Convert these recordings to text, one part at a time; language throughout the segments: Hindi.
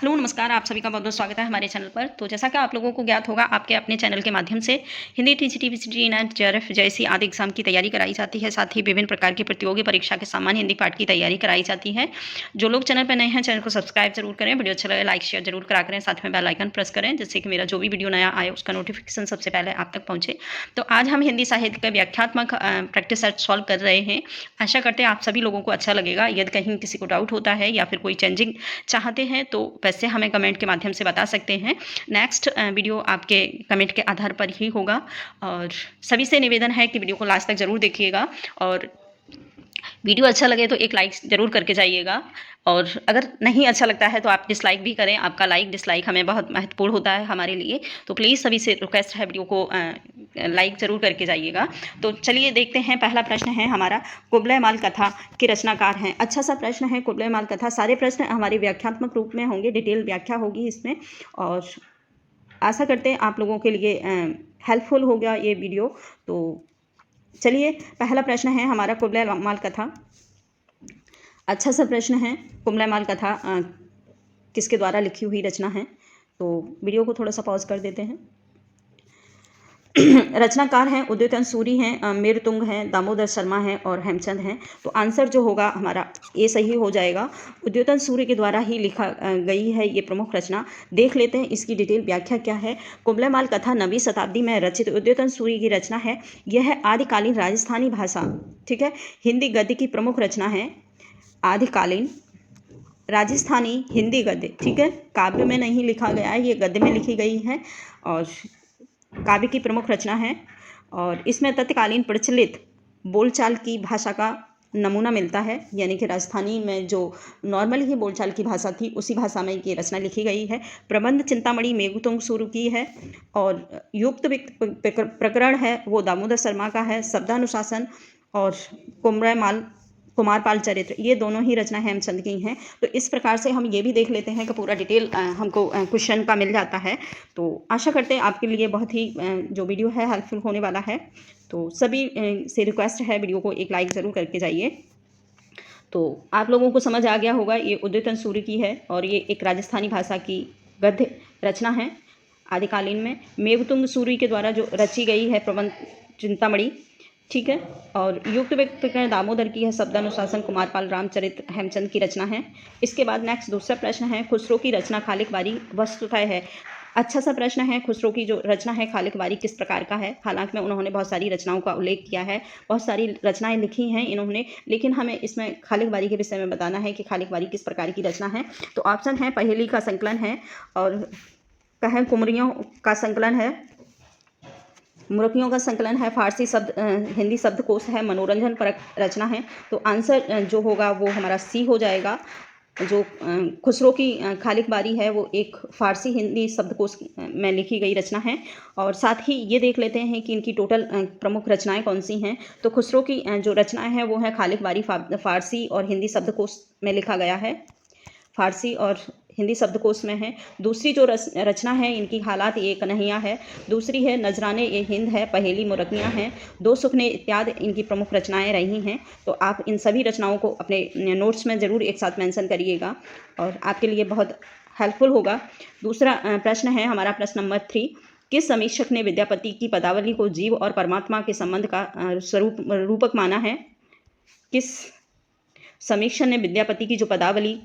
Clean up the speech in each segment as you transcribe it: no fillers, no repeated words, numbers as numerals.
हेलो नमस्कार, आप सभी का बहुत-बहुत स्वागत है हमारे चैनल पर। तो जैसा कि आप लोगों को ज्ञात होगा, आपके अपने चैनल के माध्यम से Hindi, TGT, PGT, net, JRF जैसी आदि एग्ज़ाम की तैयारी कराई जाती है। साथ ही विभिन्न प्रकार की प्रतियोगी परीक्षा के सामान्य हिंदी पाठ की तैयारी कराई जाती है। जो लोग चैनल पर नए हैं, चैनल को सब्सक्राइब ज़रूर करें, वीडियो अच्छा लगे लाइक, शेयर ज़रूर करा करें, साथ में बेल आइकन प्रेस करें, जिससे कि मेरा जो भी वीडियो नया आए, उसका नोटिफिकेशन सबसे पहले आप तक पहुँचे। तो आज हम हिंदी साहित्य का व्याख्यात्मक प्रैक्टिस सेट सॉल्व कर रहे हैं। आशा करते हैं आप सभी लोगों को अच्छा लगेगा। यदि कहीं किसी को डाउट होता है या फिर कोई चेंजिंग चाहते हैं, तो वैसे हमें कमेंट के माध्यम से बता सकते हैं। नेक्स्ट वीडियो आपके कमेंट के आधार पर ही होगा और सभी से निवेदन है कि वीडियो को लास्ट तक ज़रूर देखिएगा और वीडियो अच्छा लगे तो एक लाइक ज़रूर करके जाइएगा और अगर नहीं अच्छा लगता है तो आप डिसलाइक भी करें। आपका लाइक डिसलाइक हमें बहुत महत्वपूर्ण होता है हमारे लिए, तो प्लीज़ सभी से रिक्वेस्ट है वीडियो को लाइक ज़रूर करके जाइएगा। तो चलिए देखते हैं, पहला प्रश्न है हमारा, कुबलय माल कथा के रचनाकार हैं। अच्छा सा प्रश्न है कुबलय माल कथा। सारे प्रश्न हमारे व्याख्यात्मक रूप में होंगे, डिटेल व्याख्या होगी इसमें और आशा करते हैं आप लोगों के लिए हेल्पफुल हो गया ये वीडियो। तो चलिए, पहला प्रश्न है हमारा, कुबलय माल कथा। अच्छा सा प्रश्न है, कुबलय माल कथा किसके द्वारा लिखी हुई रचना है। तो वीडियो को थोड़ा सा पॉज कर देते हैं। रचनाकार हैं उद्योतन सूरी हैं, मीरतुंग हैं, दामोदर शर्मा हैं और हेमचंद हैं। तो आंसर जो होगा हमारा ये सही हो जाएगा। उद्योतन सूरी के द्वारा ही लिखा गई है ये प्रमुख रचना। देख लेते हैं इसकी डिटेल व्याख्या क्या है। कुबलय माल कथा 9वीं शताब्दी में रचित उद्योतन सूरी की रचना है। यह आदिकालीन राजस्थानी भाषा, ठीक है, हिंदी गद्य की प्रमुख रचना है। आदिकालीन राजस्थानी हिंदी गद्य, ठीक है, काव्य में नहीं लिखा गया है, ये गद्य में लिखी गई है और काव्य की प्रमुख रचना है। और इसमें तत्कालीन प्रचलित बोलचाल की भाषा का नमूना मिलता है, यानी कि राजस्थानी में जो नॉर्मल ही बोलचाल की भाषा थी उसी भाषा में ये रचना लिखी गई है। प्रबंध चिंतामणि मेघदूत शुरू की है और युक्त प्रकरण है वो दामोदर शर्मा का है। शब्दानुशासन और कुमारपाल चरित्र, ये दोनों ही रचना हेमचंद की हैं। तो इस प्रकार से हम ये भी देख लेते हैं कि पूरा डिटेल हमको क्वेश्चन का मिल जाता है। तो आशा करते हैं आपके लिए बहुत ही जो वीडियो है हेल्पफुल होने वाला है। तो सभी से रिक्वेस्ट है, वीडियो को एक लाइक ज़रूर करके जाइए। तो आप लोगों को समझ आ गया होगा, ये उद्योतन सूरी की है और ये एक राजस्थानी भाषा की गद्य रचना है आदिकालीन में। मेघतुंग सूरी के द्वारा जो रची गई है प्रबंध चिंतामणि, ठीक है, और युक्त प्रकरण दामोदर की है। शब्दानुशासन कुमारपाल रामचरित्र हेमचंद की रचना है। इसके बाद नेक्स्ट दूसरा प्रश्न है, खुसरो की रचना खालिक बारी वस्तुतः है। अच्छा सा प्रश्न है, खुसरो की जो रचना है खालिक बारी किस प्रकार का है। हालांकि में उन्होंने बहुत सारी रचनाओं का उल्लेख किया है, बहुत सारी रचनाएं लिखी हैं इन्होंने, लेकिन हमें इसमें खालिक बारी के विषय में बताना है कि खालिक बारी किस प्रकार की रचना है। तो ऑप्शन है, पहेली का संकलन है और कहें कुमरियों का संकलन है, मुरकियों का संकलन है, फारसी शब्द हिंदी शब्दकोश है, मनोरंजन परक रचना है। तो आंसर जो होगा वो हमारा सी हो जाएगा। जो खुसरो की खालिक बारी है वो एक फारसी हिंदी शब्दकोश में लिखी गई रचना है। और साथ ही ये देख लेते हैं कि इनकी टोटल प्रमुख रचनाएं कौन सी हैं। तो खुसरो की जो रचनाएं हैं वो है खालिक बारी, फारसी और हिंदी शब्दकोश में लिखा गया है, फारसी और हिंदी शब्दकोश में है। दूसरी जो रचना है इनकी हालात ये कन्हैया है, दूसरी है नजराने ये हिंद है, पहेली मुरकियाँ हैं, दो सुखने इत्यादि इनकी प्रमुख रचनाएं रही हैं। तो आप इन सभी रचनाओं को अपने नोट्स में ज़रूर एक साथ मेंशन करिएगा और आपके लिए बहुत हेल्पफुल होगा। दूसरा प्रश्न है हमारा, प्रश्न नंबर 3, किस समीक्षक ने विद्यापति की पदावली को जीव और परमात्मा के संबंध का रूपक माना है। किस समीक्षक ने विद्यापति की जो पदावली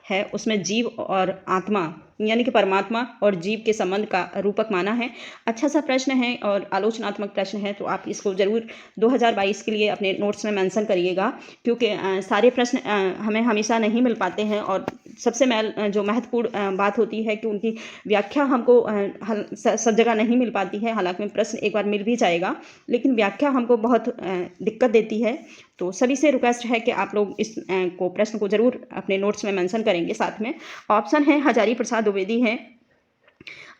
है उसमें जीव और आत्मा यानी कि परमात्मा और जीव के संबंध का रूपक माना है। अच्छा सा प्रश्न है और आलोचनात्मक प्रश्न है, तो आप इसको ज़रूर 2022 के लिए अपने नोट्स में मेंशन करिएगा, क्योंकि सारे प्रश्न हमें हमेशा नहीं मिल पाते हैं और सबसे जो महत्वपूर्ण बात होती है कि उनकी व्याख्या हमको सब जगह नहीं मिल पाती है। हालांकि प्रश्न एक बार मिल भी जाएगा, लेकिन व्याख्या हमको बहुत दिक्कत देती है। तो सभी से रिक्वेस्ट है कि आप लोग इस प्रश्न को ज़रूर अपने नोट्स में मेंशन करेंगे। साथ में ऑप्शन है, हजारी प्रसाद द्विवेदी हैं,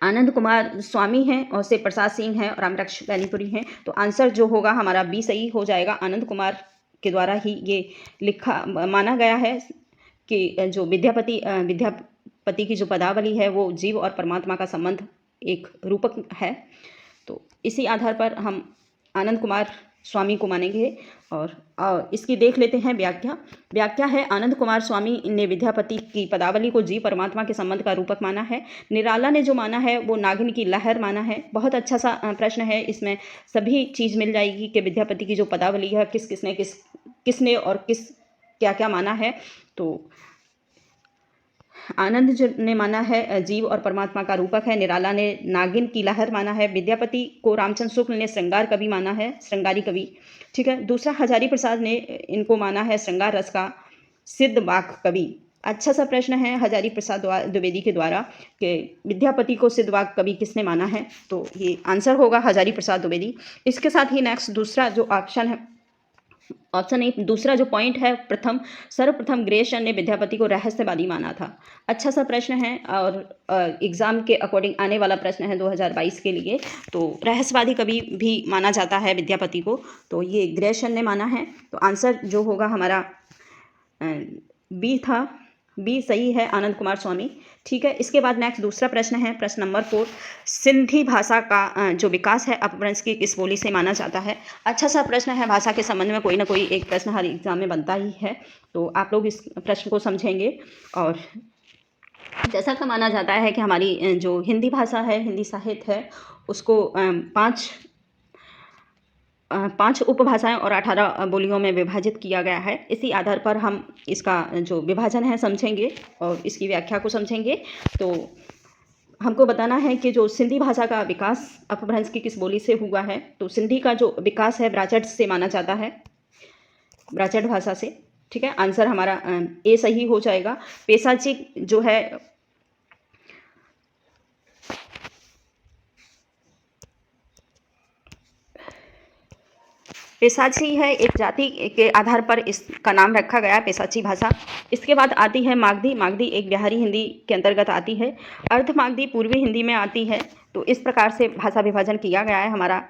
आनंद कुमार स्वामी हैं और शिव प्रसाद सिंह हैं और रामरक्ष बैनीपुरी हैं। तो आंसर जो होगा हमारा बी सही हो जाएगा। आनंद कुमार के द्वारा ही ये लिखा माना गया है कि जो विद्यापति की जो पदावली है वो जीव और परमात्मा का संबंध एक रूपक है। तो इसी आधार पर हम आनंद कुमार स्वामी को मानेंगे। और इसकी देख लेते हैं व्याख्या। व्याख्या है, आनंद कुमार स्वामी ने विद्यापति की पदावली को जीव परमात्मा के संबंध का रूपक माना है। निराला ने जो माना है वो नागिन की लहर माना है। बहुत अच्छा सा प्रश्न है, इसमें सभी चीज़ मिल जाएगी कि विद्यापति की जो पदावली है किसने और क्या क्या माना है। तो आनंद जो ने माना है जीव और परमात्मा का रूपक है, निराला ने नागिन की लहर माना है, विद्यापति को रामचंद्र शुक्ल ने श्रृंगार कवि माना है, श्रृंगारी कवि, ठीक है। दूसरा, हजारी प्रसाद ने इनको माना है श्रृंगार रस का सिद्ध वाक कवि। अच्छा सा प्रश्न है हजारी प्रसाद द्विवेदी के द्वारा कि विद्यापति को सिद्ध वाक कवि किसने माना है, तो ये आंसर होगा हजारी प्रसाद द्विवेदी। इसके साथ ही नेक्स्ट दूसरा जो ऑप्शन एक दूसरा जो पॉइंट है, सर्वप्रथम ग्रेशन ने विद्यापति को रहस्यवादी माना था। अच्छा सा प्रश्न है और एग्जाम के अकॉर्डिंग आने वाला प्रश्न है 2022 के लिए। तो रहस्यवादी कवि भी माना जाता है विद्यापति को, तो ये ग्रेशन ने माना है। तो आंसर जो होगा हमारा बी था, बी सही है, आनंद कुमार स्वामी, ठीक है। इसके बाद नेक्स्ट दूसरा प्रश्न है, प्रश्न नंबर 4, सिंधी भाषा का जो विकास है अपभ्रंश की किस बोली से माना जाता है। अच्छा सा प्रश्न है, भाषा के संबंध में कोई ना कोई एक प्रश्न हर एग्जाम में बनता ही है, तो आप लोग इस प्रश्न को समझेंगे। और जैसा कि माना जाता है कि हमारी जो हिंदी भाषा है, हिंदी साहित्य है, उसको 5 उपभाषाएं और 18 बोलियों में विभाजित किया गया है। इसी आधार पर हम इसका जो विभाजन है समझेंगे और इसकी व्याख्या को समझेंगे। तो हमको बताना है कि जो सिंधी भाषा का विकास अपभ्रंश की किस बोली से हुआ है, तो सिंधी का जो विकास है ब्राचट से माना जाता है, ब्राचट भाषा से, ठीक है। आंसर हमारा ए सही हो जाएगा। पेशाचिक जो है पेशाची है, एक जाति के आधार पर इसका नाम रखा गया पेशाची भाषा। इसके बाद आती है मागधी। मागधी एक बिहारी हिंदी के अंतर्गत आती है। अर्ध मागधी पूर्वी हिंदी में आती है। तो इस प्रकार से भाषा विभाजन किया गया है हमारा,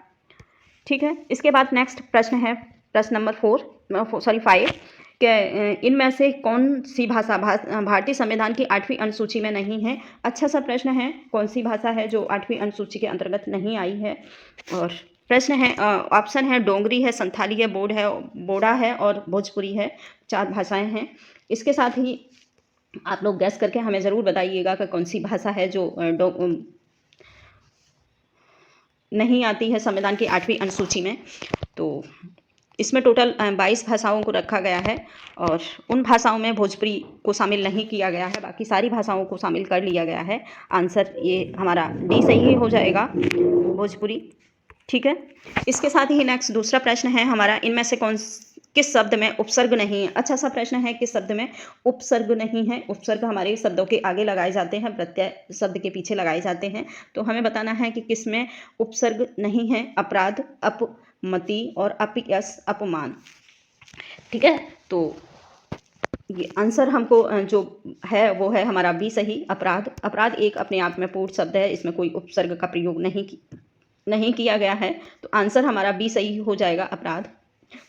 ठीक है। इसके बाद नेक्स्ट प्रश्न है प्रश्न नंबर 5 कि इनमें से कौन सी भाषा भारतीय संविधान की 8वीं अनुसूची में नहीं है। अच्छा सा प्रश्न है, कौन सी भाषा है जो 8वीं अनुसूची के अंतर्गत नहीं आई है। और प्रश्न है, ऑप्शन है डोंगरी है, संथाली है, बोडा है और भोजपुरी है। 4 भाषाएं हैं। इसके साथ ही आप लोग गैस करके हमें ज़रूर बताइएगा कि कौन सी भाषा है जो नहीं आती है संविधान की 8वीं अनुसूची में। तो इसमें टोटल 22 भाषाओं को रखा गया है और उन भाषाओं में भोजपुरी को शामिल नहीं किया गया है, बाकी सारी भाषाओं को शामिल कर लिया गया है। आंसर ये हमारा डी सही हो जाएगा, भोजपुरी, ठीक है। इसके साथ ही नेक्स्ट दूसरा प्रश्न है हमारा, इनमें से किस शब्द में उपसर्ग नहीं है। अच्छा सा प्रश्न है, किस शब्द में उपसर्ग नहीं है। उपसर्ग हमारे शब्दों के आगे लगाए जाते हैं, प्रत्यय शब्द के पीछे लगाए जाते हैं। तो हमें बताना है कि किस में उपसर्ग नहीं है। अपराध, अपमति और अपयश, अपमान, ठीक है। तो ये आंसर हमको जो है वो है हमारा बी सही, अपराध। अपराध एक अपने आप में पूर्ण शब्द है, इसमें कोई उपसर्ग का प्रयोग नहीं किया गया है। तो आंसर हमारा बी सही हो जाएगा, अपराध।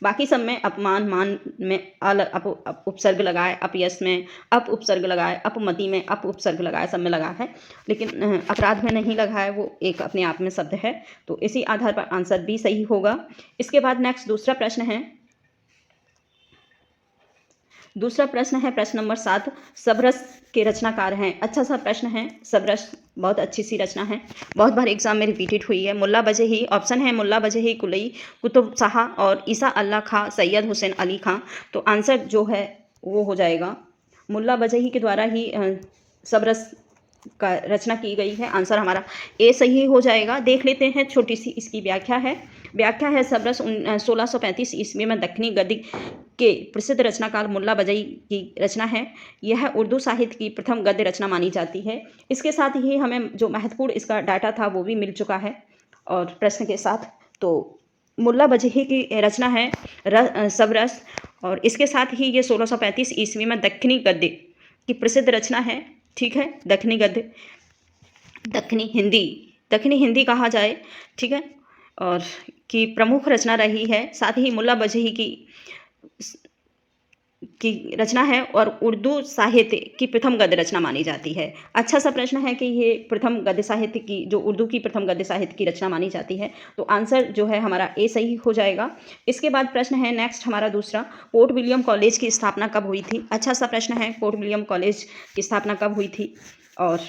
बाकी सब में अपमान, मान में अप उपसर्ग लगाए, अपयश में अप उपसर्ग लगाए, अपमति में अप उपसर्ग लगाए, सब में लगा है, लेकिन अपराध में नहीं लगा है, वो एक अपने आप में शब्द है। तो इसी आधार पर आंसर बी सही होगा। इसके बाद नेक्स्ट दूसरा प्रश्न है प्रश्न नंबर 7, सबरस के रचनाकार हैं। अच्छा सा प्रश्न है। सबरस बहुत अच्छी सी रचना है, बहुत बार एग्जाम में रिपीटेड हुई है। मुल्ला बजही, ऑप्शन है मुल्ला बजही, कुलई, कुतुब शाह और ईसा अल्लाह खां, सैयद हुसैन अली खां। तो आंसर जो है वो हो जाएगा मुल्ला बजही के द्वारा ही सबरस का रचना की गई है। आंसर हमारा ए सही हो जाएगा। देख लेते हैं, छोटी सी इसकी व्याख्या है। सबरस 1635 ईस्वी में दक्षिणी गद्य के प्रसिद्ध रचनाकार मुल्ला बजही की रचना है। यह उर्दू साहित्य की प्रथम गद्य रचना मानी जाती है। इसके साथ ही हमें जो महत्वपूर्ण इसका डाटा था वो भी मिल चुका है और प्रश्न के साथ। तो मुल्ला बजही की रचना है सबरस, और इसके साथ ही ये 1635 ईस्वी में दक्षिणी गद्य की प्रसिद्ध रचना है, ठीक है। दक्षिणी गद्य, दक्षिणी हिंदी कहा जाए, ठीक है, और की प्रमुख रचना रही है। साथ ही मुल्ला बजही की की रचना है और उर्दू साहित्य की प्रथम गद्य रचना मानी जाती है। अच्छा सा प्रश्न है कि ये प्रथम गद्य साहित्य की, जो उर्दू की प्रथम गद्य साहित्य की रचना मानी जाती है, तो आंसर जो है हमारा ए सही हो जाएगा। इसके बाद प्रश्न है नेक्स्ट हमारा दूसरा, पोर्ट विलियम कॉलेज की स्थापना कब हुई थी? अच्छा सा प्रश्न है, पोर्ट विलियम कॉलेज की स्थापना कब हुई थी? और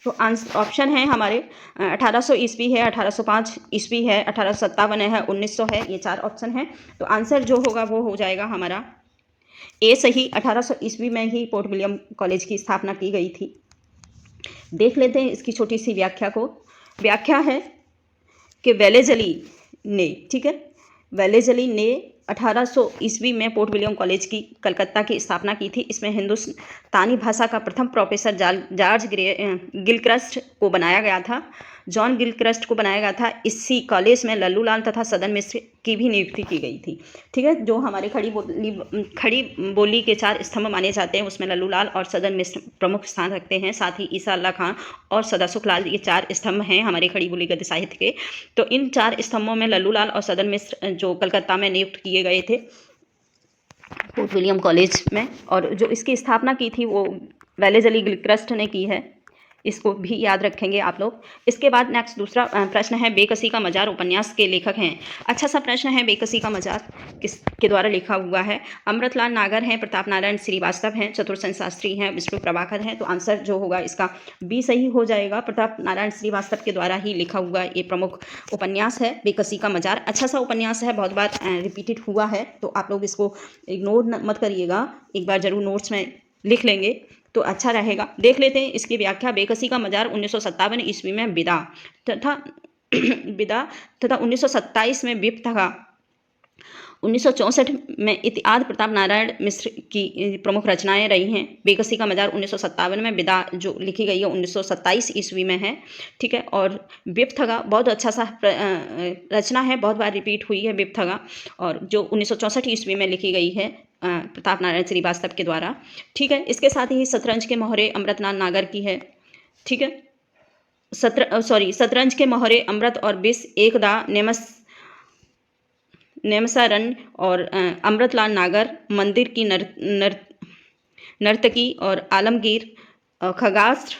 तो आंसर ऑप्शन है हमारे 1800 ईस्वी है, 1805 ईस्वी है, 1857 है, 1900 है, ये 4 ऑप्शन है। तो आंसर जो होगा वो हो जाएगा हमारा ए सही। 1800 ईस्वी में ही पोर्ट विलियम कॉलेज की स्थापना की गई थी। देख लेते हैं इसकी छोटी सी व्याख्या को। व्याख्या है कि वेलेजली ने, ठीक है, वेलेजली ने 1800 ईस्वी में पोर्ट विलियम कॉलेज की कलकत्ता की स्थापना की थी। इसमें हिंदुस्तानी भाषा का प्रथम प्रोफेसर जॉर्ज गिलक्रिस्ट को बनाया गया था, जॉन गिलक्रिस्ट को बनाया गया था। इसी कॉलेज में लल्लू लाल तथा सदन मिश्र की भी नियुक्ति की गई थी। ठीक है, जो हमारे खड़ी बोली के 4 स्तंभ माने जाते हैं, उसमें लल्लू लाल और सदन मिश्र प्रमुख स्थान रखते हैं। साथ ही ईसा अल्लाह खां और सदा सुखलाल, ये 4 स्तंभ हैं हमारे खड़ी बोली गद्य साहित्य के। तो इन 4 स्तंभों में लल्लू लाल और सदन मिश्र जो कलकत्ता में नियुक्त किए गए थे पोर्ट विलियम कॉलेज में, और जो इसकी स्थापना की थी वो वेलेजली गिलक्रिस्ट ने की है। इसको भी याद रखेंगे आप लोग। इसके बाद नेक्स्ट दूसरा प्रश्न है, बेकसी का मजार उपन्यास के लेखक हैं। अच्छा सा प्रश्न है, बेकसी का मजार किसके द्वारा लिखा हुआ है? अमृतलाल नागर हैं, प्रताप नारायण श्रीवास्तव हैं, चतुरसेन शास्त्री हैं, विष्णु प्रभाकर हैं। तो आंसर जो होगा इसका बी सही हो जाएगा। प्रताप नारायण श्रीवास्तव के द्वारा ही लिखा हुआ ये प्रमुख उपन्यास है बेकसी का मजार। अच्छा सा उपन्यास है, बहुत बार रिपीटेड हुआ है, तो आप लोग इसको इग्नोर मत करिएगा, एक बार जरूर नोट्स में लिख लेंगे तो अच्छा रहेगा। देख लेते हैं इसकी व्याख्या। बेकसी का मजार 1957 ईस्वी में विदा तथा 1927 में विप्त था। 1964 में इतिहाद प्रताप नारायण मिश्र की प्रमुख रचनाएं रही हैं। बेकसी का मजार 1957 में, विदा जो लिखी गई है 1927 ईस्वी में है। ठीक है, और विप्थगा बहुत अच्छा सा रचना है, बहुत बार रिपीट हुई है विप्थगा, और जो 1964 ईस्वी में लिखी गई है प्रताप नारायण श्रीवास्तव के द्वारा। ठीक है, इसके साथ ही शतरंज के मोहरे अमृतलाल नागर की है। ठीक है, शतरंज के मोहरे अमृत और विष एकदा नेमसारन और अमृतलाल नागर, मंदिर की नर्तकी और आलमगीर, खगास्त्र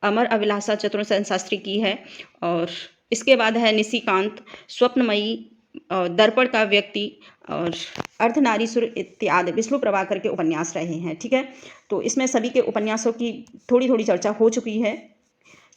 अमर अभिलाषा चतुरसेन शास्त्री की है। और इसके बाद है निशिकांत, स्वप्नमयी, दर्पण का व्यक्ति और अर्धनारीश्वर इत्यादि विष्णु प्रभाकर के उपन्यास रहे हैं। ठीक है, तो इसमें सभी के उपन्यासों की थोड़ी थोड़ी चर्चा हो चुकी है।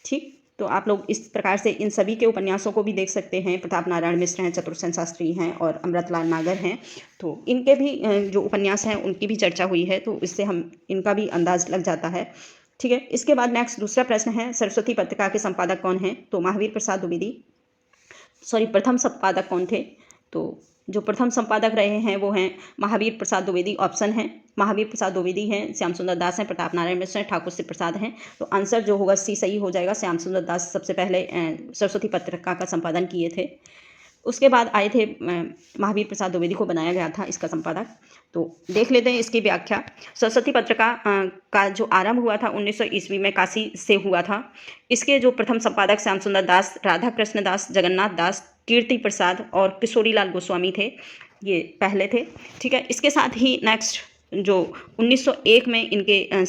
ठीक, तो आप लोग इस प्रकार से इन सभी के उपन्यासों को भी देख सकते हैं। प्रताप नारायण मिश्र हैं, चतुरसेन शास्त्री हैं और अमृतलाल नागर हैं, तो इनके भी जो उपन्यास हैं उनकी भी चर्चा हुई है, तो इससे हम इनका भी अंदाज लग जाता है। ठीक है, इसके बाद नेक्स्ट दूसरा प्रश्न है, सरस्वती पत्रिका के संपादक कौन हैं? तो महावीर प्रसाद द्विवेदी, प्रथम संपादक कौन थे? तो जो प्रथम संपादक रहे हैं वो हैं महावीर प्रसाद द्विवेदी। ऑप्शन है महावीर प्रसाद द्विवेदी हैं, श्याम सुंदर दास हैं, प्रताप नारायण मिश्र हैं, ठाकुर श्री प्रसाद हैं। तो आंसर जो होगा सी सही हो जाएगा। श्याम सुंदर दास सबसे पहले सरस्वती पत्रिका का संपादन किए थे। उसके बाद आए थे महावीर प्रसाद द्विवेदी को बनाया गया था इसका संपादक। तो देख लेते हैं इसकी व्याख्या। सरस्वती पत्रिका का जो आरंभ हुआ था 1900 ईस्वी में काशी से हुआ था। इसके जो प्रथम संपादक श्याम सुंदर दास, राधा कृष्ण दास, जगन्नाथ दास, कीर्ति प्रसाद और किशोरीलाल गोस्वामी थे, ये पहले थे। ठीक है, इसके साथ ही नेक्स्ट जो 1901 में इनके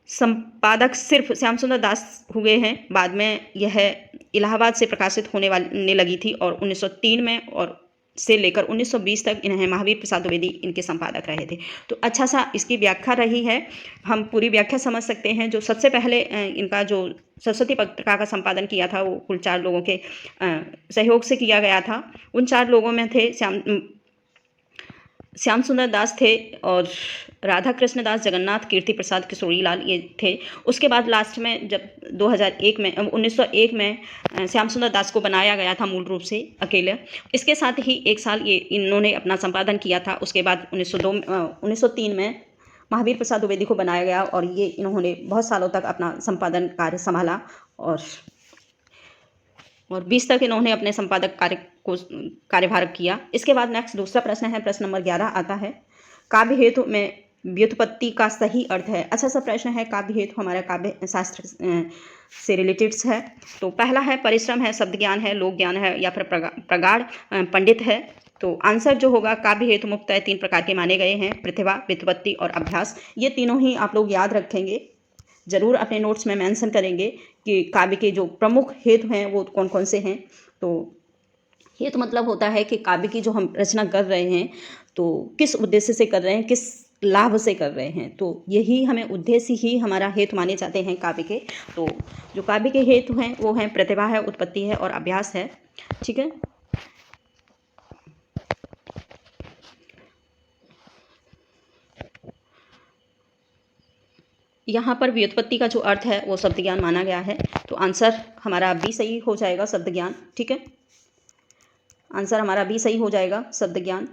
संपादक सिर्फ श्याम सुंदर दास हुए हैं। बाद में यह इलाहाबाद से प्रकाशित होने लगी थी और 1903 में और से लेकर 1920 तक इन्हें महावीर प्रसाद द्विवेदी इनके संपादक रहे थे। तो अच्छा सा इसकी व्याख्या रही है, हम पूरी व्याख्या समझ सकते हैं। जो सबसे पहले इनका जो सरस्वती पत्रिका का संपादन किया था वो कुल 4 लोगों के सहयोग से किया गया था। उन 4 लोगों में थे श्याम सुंदर दास थे और राधा कृष्ण दास, जगन्नाथ, कीर्ति प्रसाद, किशोरीलाल, ये थे। उसके बाद लास्ट में जब 1901 में श्याम सुंदर दास को बनाया गया था मूल रूप से अकेले। इसके साथ ही 1 साल ये इन्होंने अपना संपादन किया था। उसके बाद 1903 में महावीर प्रसाद द्विवेदी को बनाया गया और ये इन्होंने बहुत सालों तक अपना संपादन कार्य संभाला और 20 तक इन्होंने अपने संपादक कार्यभार किया। इसके बाद नेक्स्ट दूसरा प्रश्न है, प्रश्न नंबर 11 आता है, काव्य हेतु में व्युत्पत्ति का सही अर्थ है। अच्छा सा प्रश्न है, काव्य हेतु हमारा काव्य शास्त्र से रिलेटेड्स है। तो पहला है परिश्रम है, शब्द ज्ञान है, लोक ज्ञान है या फिर प्रगाढ़ पंडित है। तो आंसर जो होगा काव्य हेतु मुक्तः 3 प्रकार के माने गए हैं, प्रतिभा, व्युत्पत्ति और अभ्यास। ये तीनों ही आप लोग याद रखेंगे, जरूर अपने नोट्स में मेंशन करेंगे कि काव्य के जो प्रमुख हेतु हैं वो कौन कौन से हैं। तो हेतु मतलब होता है कि काव्य की जो हम रचना कर रहे हैं तो किस उद्देश्य से कर रहे हैं, किस लाभ से कर रहे हैं, तो यही हमें उद्देश्य ही हमारा हेतु माने जाते हैं काव्य के। तो जो काव्य के हेतु हैं वो हैं प्रतिभा है, उत्पत्ति है और अभ्यास है। ठीक है, यहाँ पर व्युत्पत्ति का जो अर्थ है वो शब्द ज्ञान माना गया है, तो आंसर हमारा बी सही हो जाएगा, शब्द ज्ञान। ठीक है, आंसर हमारा बी सही हो जाएगा, शब्द ज्ञान।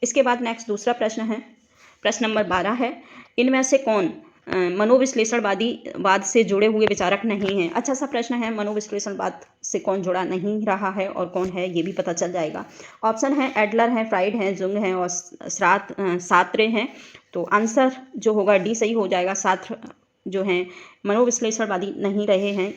इसके बाद नेक्स्ट दूसरा प्रश्न है, प्रश्न नंबर 12 है, इनमें से कौन मनोविश्लेषणवाद से जुड़े हुए विचारक नहीं है। अच्छा सा प्रश्न है, मनोविश्लेषणवाद से कौन जुड़ा नहीं रहा है और कौन है ये भी पता चल जाएगा। ऑप्शन है एडलर है, फ्राइड है, जुंग है और सात्रे हैं। तो आंसर जो होगा डी सही हो जाएगा, सात्र जो हैं मनोविश्लेषणवादी नहीं रहे हैं,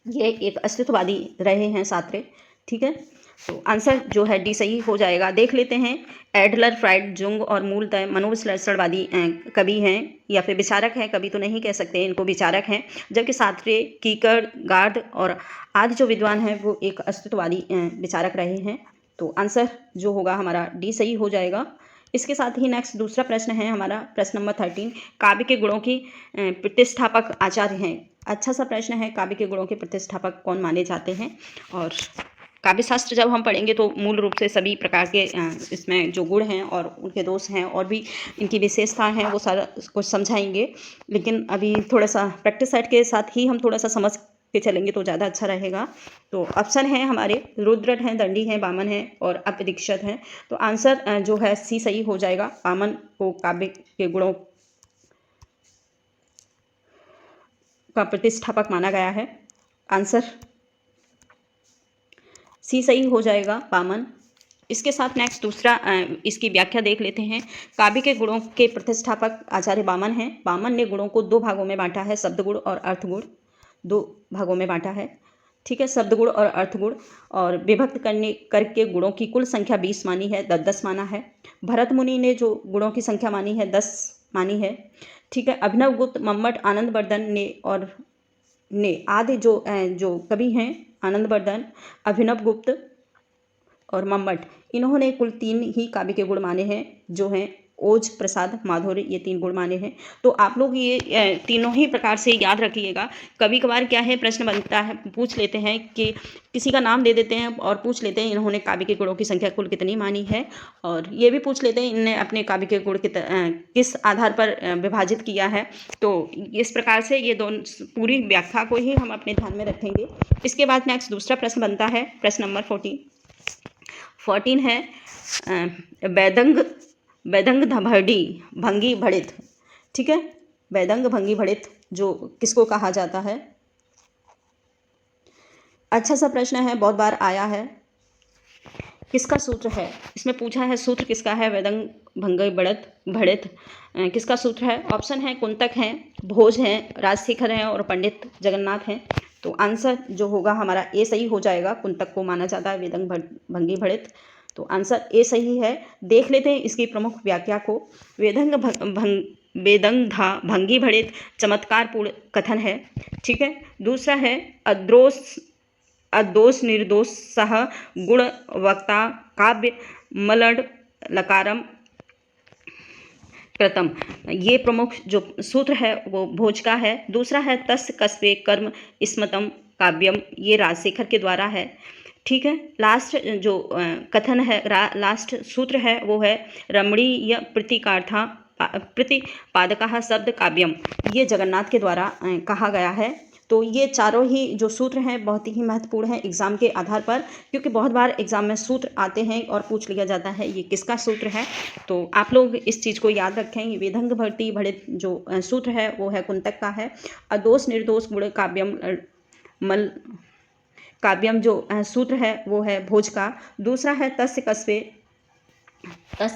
ये एक अस्तित्ववादी रहे हैं सात्रे। ठीक है, तो आंसर जो है डी सही हो जाएगा। देख लेते हैं, एडलर, फ्राइड, जुंग और मूलतः मनोविश्लेषणवादी कवि हैं या फिर विचारक हैं, कवि तो नहीं कह सकते इनको, विचारक हैं, जबकि सात्रे, कीकरगार्ड और आदि जो विद्वान हैं वो एक अस्तित्ववादी विचारक रहे हैं। तो आंसर जो होगा हमारा डी सही हो जाएगा। इसके साथ ही नेक्स्ट दूसरा प्रश्न है हमारा, प्रश्न नंबर 13, काव्य के गुणों की प्रतिष्ठापक आचार्य हैं। अच्छा सा प्रश्न है, काव्य के गुणों के प्रतिष्ठापक कौन माने जाते हैं। और काव्य शास्त्र जब हम पढ़ेंगे तो मूल रूप से सभी प्रकार के इसमें जो गुण हैं और उनके दोष हैं और भी इनकी विशेषता हैं वो सारा कुछ समझाएंगे, लेकिन अभी थोड़ा सा प्रैक्टिस सेट के साथ ही हम थोड़ा सा समझ के चलेंगे तो ज़्यादा अच्छा रहेगा। तो ऑप्शन है हमारे रुद्रट हैं, दंडी हैं, वामन हैं और अपदीक्षित हैं। तो आंसर जो है सी सही हो जाएगा, वामन को काव्य के गुणों का प्रतिष्ठापक माना गया है। आंसर सी सही हो जाएगा, वामन। इसके साथ नेक्स्ट दूसरा इसकी व्याख्या देख लेते हैं। काव्य के गुणों के प्रतिष्ठापक आचार्य वामन हैं। वामन ने गुणों को 2 भागों में बांटा है, शब्द गुण और अर्थ गुण, 2 भागों में बांटा है। ठीक है, शब्द गुण और अर्थ गुण, और विभक्त करके गुणों की कुल संख्या 20 मानी है, 10-10 माना है। भरत मुनि ने जो गुणों की संख्या मानी है 10 मानी है। ठीक है, अभिनव गुप्त, मम्मट, आनंदवर्धन ने आदि जो कवि हैं, आनंदवर्धन, अभिनव गुप्त और मम्मट, इन्होंने कुल 3 ही काव्य के गुण माने हैं, जो हैं ओज, प्रसाद, माधुर्य, ये 3 गुण माने हैं। तो आप लोग ये तीनों ही प्रकार से याद रखिएगा। कभी कभार क्या है, प्रश्न बनता है, पूछ लेते हैं कि किसी का नाम दे देते हैं और पूछ लेते हैं इन्होंने काव्य के गुणों की संख्या कुल कितनी मानी है, और ये भी पूछ लेते हैं इनने अपने काव्य के गुण किस आधार पर विभाजित किया है। तो इस प्रकार से ये दोनों पूरी व्याख्या को ही हम अपने ध्यान में रखेंगे। इसके बाद नेक्स्ट दूसरा प्रश्न बनता है, प्रश्न नंबर 14 है, वेदंग भंगी भड़ित। ठीक है, वेदंग भंगी भड़ित जो किसको कहा जाता है। अच्छा सा प्रश्न है, बहुत बार आया है, किसका सूत्र है, इसमें पूछा है सूत्र किसका है, वेदंग भंगी भड़ित किसका सूत्र है। ऑप्शन है कुंतक हैं, भोज हैं, राजशेखर हैं और पंडित जगन्नाथ हैं। तो आंसर जो होगा हमारा ए सही हो जाएगा, कुंतक को माना जाता है वेदंग भंगी भड़ित। तो आंसर ए सही है। देख लेते हैं इसकी प्रमुख व्याख्या को। वेदंग भंगी भड़ित चमत्कारपूर्ण कथन है। ठीक है, दूसरा है अदोष निर्दोष सह गुण वक्ता काव्य मलड लकारम कृतम, ये प्रमुख जो सूत्र है वो भोज का है। दूसरा है तस्य कस्बे कर्म स्मतम काव्यम, ये राजशेखर के द्वारा है। ठीक है, लास्ट जो कथन है, लास्ट सूत्र है वो है रमणीय प्रतिपादकः शब्द काव्यम, ये जगन्नाथ के द्वारा कहा गया है। तो ये चारों ही जो सूत्र हैं बहुत ही महत्वपूर्ण हैं एग्ज़ाम के आधार पर, क्योंकि बहुत बार एग्ज़ाम में सूत्र आते हैं और पूछ लिया जाता है ये किसका सूत्र है। तो आप लोग इस चीज़ को याद रखें। वेदंग भट्टी भड़ित जो सूत्र है वो है कुंतक का है। अदोष निर्दोष गुण काव्यम जो सूत्र है वो है भोज का। दूसरा है तस्य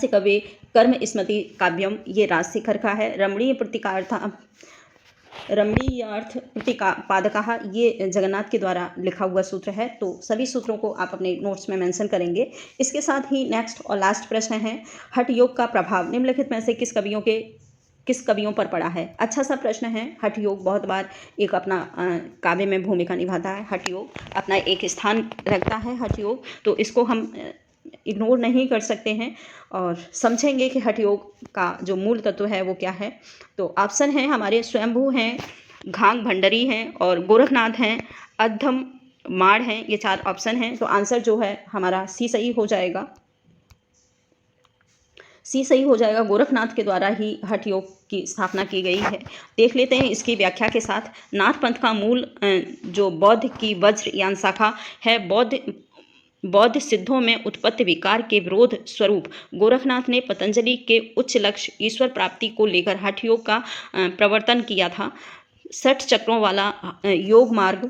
कवे कर्म स्मृति काव्यम, ये राजशेखर का है। रमणीय प्रतिकार्था रमणीयार्थ प्रतिपादकः ये जगन्नाथ के द्वारा लिखा हुआ सूत्र है। तो सभी सूत्रों को आप अपने नोट्स में मेंशन करेंगे। इसके साथ ही नेक्स्ट और लास्ट प्रश्न है, हठ योग का प्रभाव निम्नलिखित में से किस कवियों पर पड़ा है। अच्छा सा प्रश्न है। हठ योग बहुत बार एक अपना काव्य में भूमिका निभाता है। हठ योग अपना एक स्थान रखता है। हठ योग तो इसको हम इग्नोर नहीं कर सकते हैं और समझेंगे कि हठ योग का जो मूल तत्व है वो क्या है। तो ऑप्शन है हमारे स्वयंभू हैं, घांग भंडरी हैं और गोरखनाथ हैं, अद्धम माड़ हैं। ये 4 ऑप्शन हैं। तो आंसर जो है हमारा सी सही हो जाएगा। सी सही हो जाएगा। गोरखनाथ के द्वारा ही हठ योग की स्थापना की गई है। देख लेते हैं इसकी व्याख्या के साथ। नाथ पंथ का मूल जो बौद्ध की वज्रयान शाखा है, बौद्ध सिद्धों में उत्पत्ति विकार के विरोध स्वरूप गोरखनाथ ने पतंजलि के उच्च लक्ष्य ईश्वर प्राप्ति को लेकर हठ योग का प्रवर्तन किया था। 60 चक्रों वाला योग मार्ग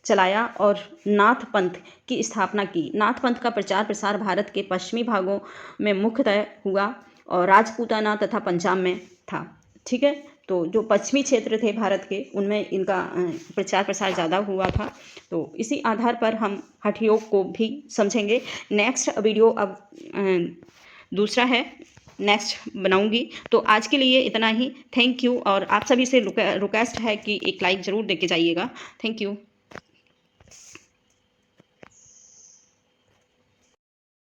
चलाया और नाथ पंथ की स्थापना की। नाथ पंथ का प्रचार प्रसार भारत के पश्चिमी भागों में मुख्यतः हुआ और राजपूताना तथा पंजाब में था। ठीक है, तो जो पश्चिमी क्षेत्र थे भारत के उनमें इनका प्रचार प्रसार ज़्यादा हुआ था। तो इसी आधार पर हम हठ योग को भी समझेंगे। नेक्स्ट वीडियो अब दूसरा है, नेक्स्ट बनाऊंगी। तो आज के लिए इतना ही। Thank you. और आप सभी से रिक्वेस्ट है कि एक लाइक ज़रूर देके जाइएगा। Thank you.